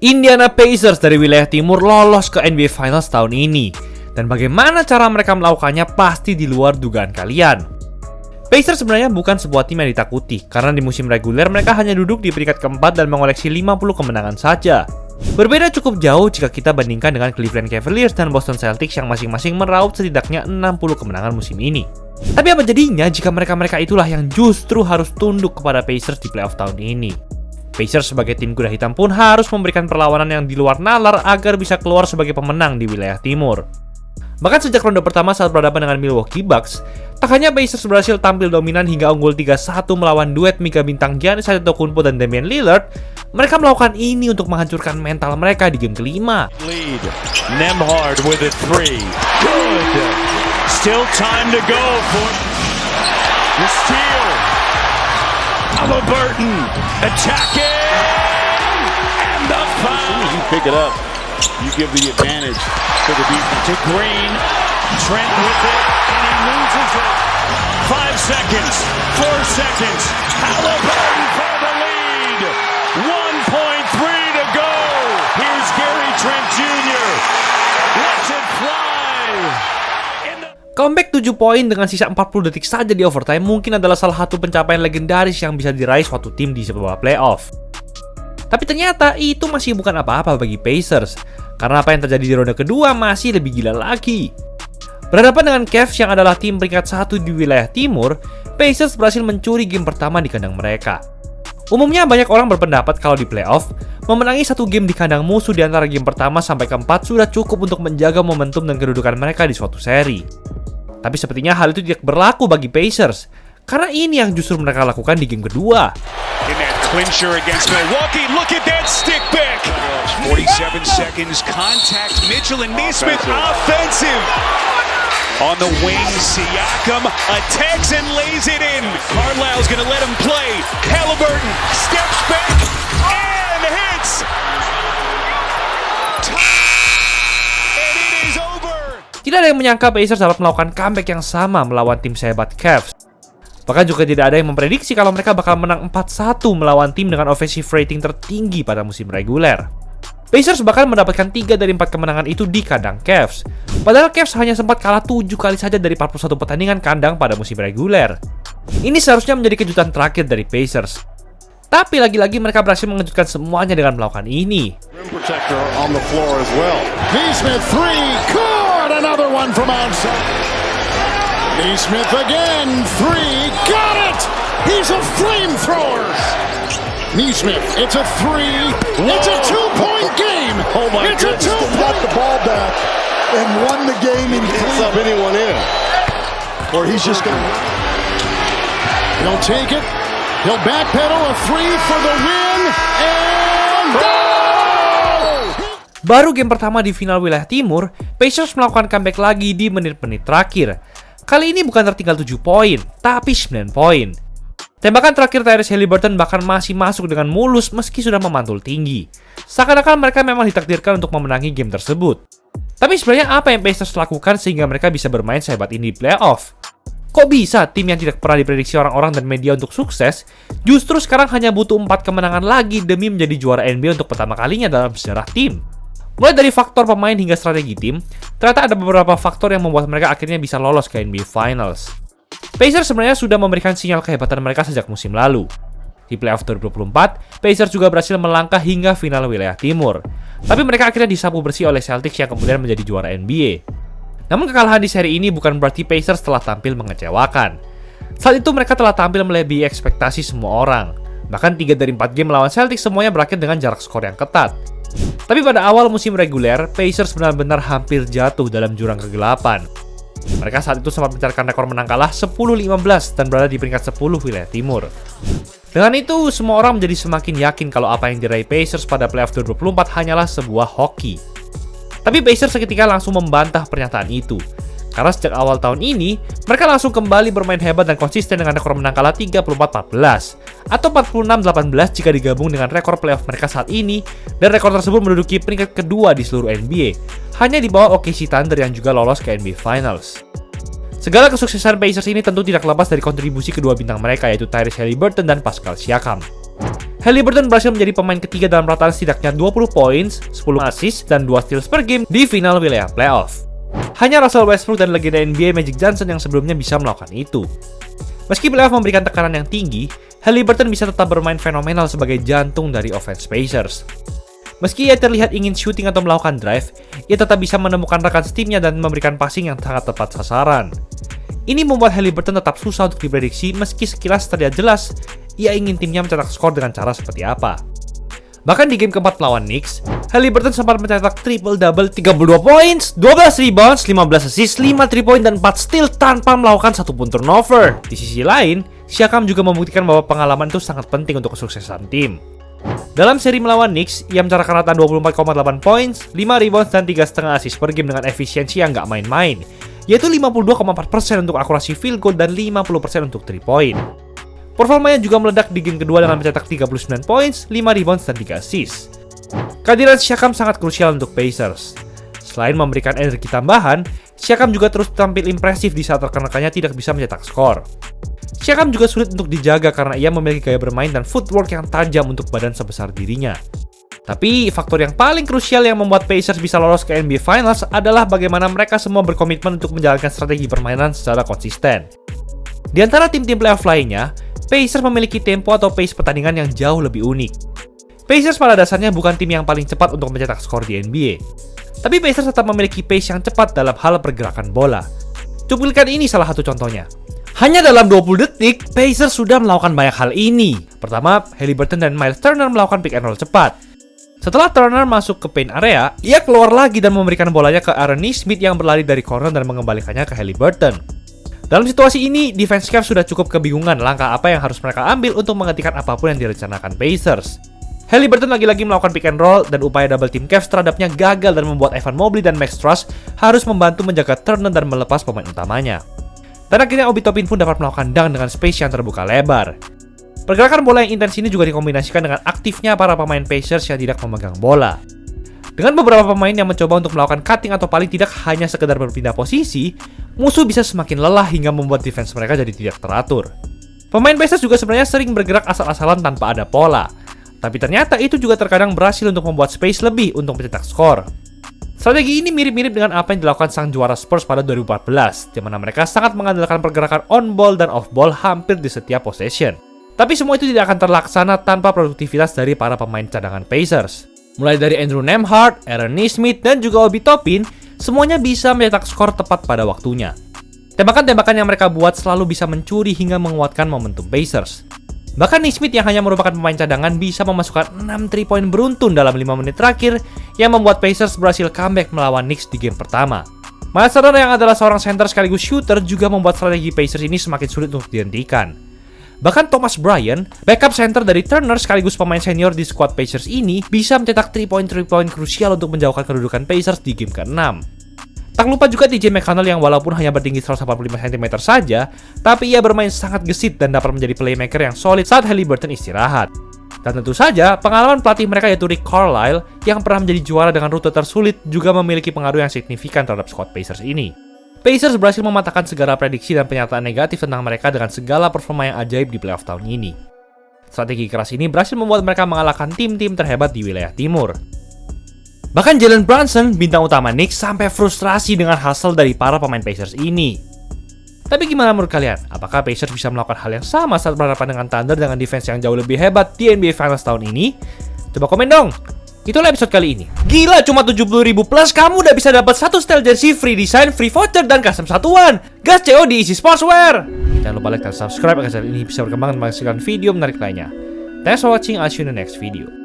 Indiana Pacers dari wilayah timur lolos ke NBA Finals tahun ini. Dan bagaimana cara mereka melakukannya pasti di luar dugaan kalian. Pacers sebenarnya bukan sebuah tim yang ditakuti, karena di musim reguler mereka hanya duduk di peringkat keempat dan mengoleksi 50 kemenangan saja. Berbeda cukup jauh jika kita bandingkan dengan Cleveland Cavaliers dan Boston Celtics yang masing-masing meraup setidaknya 60 kemenangan musim ini. Tapi apa jadinya jika mereka-mereka itulah yang justru harus tunduk kepada Pacers di playoff tahun ini? Pacers sebagai tim kuda hitam pun harus memberikan perlawanan yang di luar nalar agar bisa keluar sebagai pemenang di wilayah timur. Bahkan sejak ronde pertama saat berhadapan dengan Milwaukee Bucks, tak hanya Pacers berhasil tampil dominan hingga unggul 3-1 melawan duet mega bintang Giannis Antetokounmpo dan Damian Lillard, mereka melakukan ini untuk menghancurkan mental mereka di game kelima. Lead. Nembhard with a three. Good. Still time to go for the steal. Halliburton attacking and the foul. As soon as you pick it up, you give the advantage to the defense. To Green, Trent with it, and he loses it. 5 seconds, 4 seconds. Halliburton for the lead. 1.3 to go. Here's Gary Trent Jr. Lets it fly. Comeback 7 poin dengan sisa 40 detik saja di overtime mungkin adalah salah satu pencapaian legendaris yang bisa diraih suatu tim di sebuah playoff. Tapi ternyata itu masih bukan apa-apa bagi Pacers, karena apa yang terjadi di ronde kedua masih lebih gila lagi. Berhadapan dengan Cavs yang adalah tim peringkat 1 di wilayah timur, Pacers berhasil mencuri game pertama di kandang mereka. Umumnya banyak orang berpendapat kalau di playoff, memenangi satu game di kandang musuh di antara game pertama sampai keempat sudah cukup untuk menjaga momentum dan kedudukan mereka di suatu seri. Tapi sepertinya hal itu tidak berlaku bagi Pacers, karena ini yang justru mereka lakukan di game kedua. In that clincher against Milwaukee, look at that stick back. 47 seconds, contact Mitchell and Nesmith, offensive. On the wing, Siakam attacks and lays it in. Carlisle's gonna let him play. Halliburton steps back and hits. And it is over. Tidak ada yang menyangka Pacers dapat melakukan comeback yang sama melawan tim sehebat Cavs. Bahkan juga tidak ada yang memprediksi kalau mereka bakal menang 4-1 melawan tim dengan offensive rating tertinggi pada musim reguler. Pacers bahkan mendapatkan 3 dari 4 kemenangan itu di kandang Cavs. Padahal Cavs hanya sempat kalah 7 kali saja dari 41 pertandingan kandang pada musim reguler. Ini seharusnya menjadi kejutan terakhir dari Pacers. Tapi lagi-lagi mereka berhasil mengejutkan semuanya dengan melakukan ini. Rim protector on the floor as well. Nesmith three, good, another one from outside. Nesmith again, three, got it! He's a flamethrower! Nesmith, it's a three, it's a 2-point game! Oh my it's goodness, a 2-point. Got the ball back and won the game in Can't sub anyone in. or he's just going to... He'll take it, he'll backpedal a three for the win, and goal! Baru game pertama di final wilayah timur, Pacers melakukan comeback lagi di menit-menit terakhir. Kali ini bukan tertinggal 7 poin, tapi 9 poin. Tembakan terakhir Tyrese Halliburton bahkan masih masuk dengan mulus meski sudah memantul tinggi. Seakan-akan mereka memang ditakdirkan untuk memenangi game tersebut. Tapi sebenarnya apa yang Pacers lakukan sehingga mereka bisa bermain sehebat ini di playoff? Kok bisa tim yang tidak pernah diprediksi orang-orang dan media untuk sukses, justru sekarang hanya butuh 4 kemenangan lagi demi menjadi juara NBA untuk pertama kalinya dalam sejarah tim? Mulai dari faktor pemain hingga strategi tim, ternyata ada beberapa faktor yang membuat mereka akhirnya bisa lolos ke NBA Finals. Pacers sebenarnya sudah memberikan sinyal kehebatan mereka sejak musim lalu. Di playoff 2024, Pacers juga berhasil melangkah hingga final wilayah timur. Tapi mereka akhirnya disapu bersih oleh Celtics yang kemudian menjadi juara NBA. Namun kekalahan di seri ini bukan berarti Pacers telah tampil mengecewakan. Saat itu mereka telah tampil melebihi ekspektasi semua orang. Bahkan 3 dari 4 game melawan Celtics semuanya berakhir dengan jarak skor yang ketat. Tapi pada awal musim reguler, Pacers benar-benar hampir jatuh dalam jurang kegelapan. Mereka saat itu sempat mencatatkan rekor menang kalah 10-15 dan berada di peringkat 10 wilayah timur. Dengan itu, semua orang menjadi semakin yakin kalau apa yang diraih Pacers pada playoff 2024 hanyalah sebuah hoki. Tapi Pacers seketika langsung membantah pernyataan itu. Karena sejak awal tahun ini, mereka langsung kembali bermain hebat dan konsisten dengan rekor menang kalah 34-14 atau 46-18 jika digabung dengan rekor playoff mereka saat ini, dan rekor tersebut menduduki peringkat kedua di seluruh NBA, hanya di bawah OKC Thunder yang juga lolos ke NBA Finals. Segala kesuksesan Pacers ini tentu tidak lepas dari kontribusi kedua bintang mereka, yaitu Tyrese Halliburton dan Pascal Siakam. Haliburton berhasil menjadi pemain ketiga dalam rataan setidaknya 20 poin, 10 assist, dan 2 steals per game di final wilayah playoff. Hanya Russell Westbrook dan legenda NBA Magic Johnson yang sebelumnya bisa melakukan itu. Meski playoff memberikan tekanan yang tinggi, Haliburton bisa tetap bermain fenomenal sebagai jantung dari offense Pacers. Meski ia terlihat ingin shooting atau melakukan drive, ia tetap bisa menemukan rekan timnya dan memberikan passing yang sangat tepat sasaran. Ini membuat Haliburton tetap susah untuk diprediksi meski sekilas terlihat jelas ia ingin timnya mencetak skor dengan cara seperti apa. Bahkan di game keempat melawan Knicks, Haliburton sempat mencetak triple-double 32 poin, 12 rebounds, 15 assist, 5 3-point, dan 4 steal tanpa melakukan satupun turnover. Di sisi lain, Siakam juga membuktikan bahwa pengalaman itu sangat penting untuk kesuksesan tim. Dalam seri melawan Knicks, ia mencatatkan rataan 24,8 poin, 5 rebounds, dan 3,5 assist per game dengan efisiensi yang nggak main-main, yaitu 52,4% untuk akurasi field goal dan 50% untuk 3-point. Performanya juga meledak di game kedua dengan mencetak 39 poin, 5 rebounds, dan 3 assist. Kehadiran Siakam sangat krusial untuk Pacers. Selain memberikan energi tambahan, Siakam juga terus tampil impresif di saat rekan-rekannya tidak bisa mencetak skor. Siakam juga sulit untuk dijaga karena ia memiliki gaya bermain dan footwork yang tajam untuk badan sebesar dirinya. Tapi faktor yang paling krusial yang membuat Pacers bisa lolos ke NBA Finals adalah bagaimana mereka semua berkomitmen untuk menjalankan strategi permainan secara konsisten. Di antara tim-tim playoff lainnya, Pacers memiliki tempo atau pace pertandingan yang jauh lebih unik. Pacers pada dasarnya bukan tim yang paling cepat untuk mencetak skor di NBA. Tapi Pacers tetap memiliki pace yang cepat dalam hal pergerakan bola. Cuplikan ini salah satu contohnya. Hanya dalam 20 detik, Pacers sudah melakukan banyak hal ini. Pertama, Haliburton dan Miles Turner melakukan pick and roll cepat. Setelah Turner masuk ke paint area, ia keluar lagi dan memberikan bolanya ke Aaron Nesmith yang berlari dari corner dan mengembalikannya ke Haliburton. Dalam situasi ini, defense Cavs sudah cukup kebingungan langkah apa yang harus mereka ambil untuk menghentikan apapun yang direncanakan Pacers. Haliburton lagi-lagi melakukan pick and roll dan upaya double team Cavs terhadapnya gagal dan membuat Evan Mobley dan Max Strus harus membantu menjaga Turner dan melepas pemain utamanya. Dan akhirnya Obi Toppin pun dapat melakukan dunk dengan space yang terbuka lebar. Pergerakan bola yang intens ini juga dikombinasikan dengan aktifnya para pemain Pacers yang tidak memegang bola. Dengan beberapa pemain yang mencoba untuk melakukan cutting atau paling tidak hanya sekedar berpindah posisi, musuh bisa semakin lelah hingga membuat defense mereka jadi tidak teratur. Pemain Pacers juga sebenarnya sering bergerak asal-asalan tanpa ada pola. Tapi ternyata itu juga terkadang berhasil untuk membuat space lebih untuk mencetak skor. Strategi ini mirip-mirip dengan apa yang dilakukan sang juara Spurs pada 2014, di mana mereka sangat mengandalkan pergerakan on-ball dan off-ball hampir di setiap possession. Tapi semua itu tidak akan terlaksana tanpa produktivitas dari para pemain cadangan Pacers. Mulai dari Andrew Nembhard, Aaron Nesmith, dan juga Obi Toppin, semuanya bisa mencetak skor tepat pada waktunya. Tembakan-tembakan yang mereka buat selalu bisa mencuri hingga menguatkan momentum Pacers. Bahkan Nesmith yang hanya merupakan pemain cadangan bisa memasukkan 6 3-point beruntun dalam 5 menit terakhir yang membuat Pacers berhasil comeback melawan Knicks di game pertama. Miles Turner yang adalah seorang center sekaligus shooter juga membuat strategi Pacers ini semakin sulit untuk dihentikan. Bahkan Thomas Bryant, backup center dari Turner sekaligus pemain senior di skuad Pacers ini, bisa mencetak 3-point krusial untuk menjauhkan kedudukan Pacers di game ke-6. Tak lupa juga TJ McConnell yang walaupun hanya bertinggi 185 cm saja, tapi ia bermain sangat gesit dan dapat menjadi playmaker yang solid saat Haliburton istirahat. Dan tentu saja, pengalaman pelatih mereka yaitu Rick Carlisle yang pernah menjadi juara dengan rute tersulit juga memiliki pengaruh yang signifikan terhadap skuad Pacers ini. Pacers berhasil mematahkan segala prediksi dan pernyataan negatif tentang mereka dengan segala performa yang ajaib di playoff tahun ini. Strategi keras ini berhasil membuat mereka mengalahkan tim-tim terhebat di wilayah timur. Bahkan Jalen Brunson, bintang utama Knicks, sampai frustrasi dengan hasil dari para pemain Pacers ini. Tapi gimana menurut kalian? Apakah Pacers bisa melakukan hal yang sama saat berhadapan dengan Thunder dengan defense yang jauh lebih hebat di NBA Finals tahun ini? Coba komen dong! Itulah episode kali ini. Gila, cuma 70.000 plus kamu udah bisa dapat satu style jersey, free design, free voucher, dan custom satuan. Gas CO di Easy Sportswear! Jangan lupa like dan subscribe agar channel ini bisa berkembang dan menghasilkan video menarik lainnya. Thanks for watching, I'll see you in the next video.